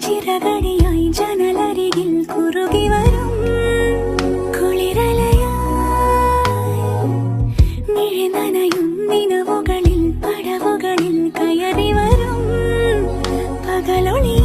ചിറകടിയായി ജനലരികിൽ കുറുകി വരും കുളിരലയായി മിഴി നനയും നിലവുകളിൽ പടവുകളിൽ കയറി വരും പകലൊളി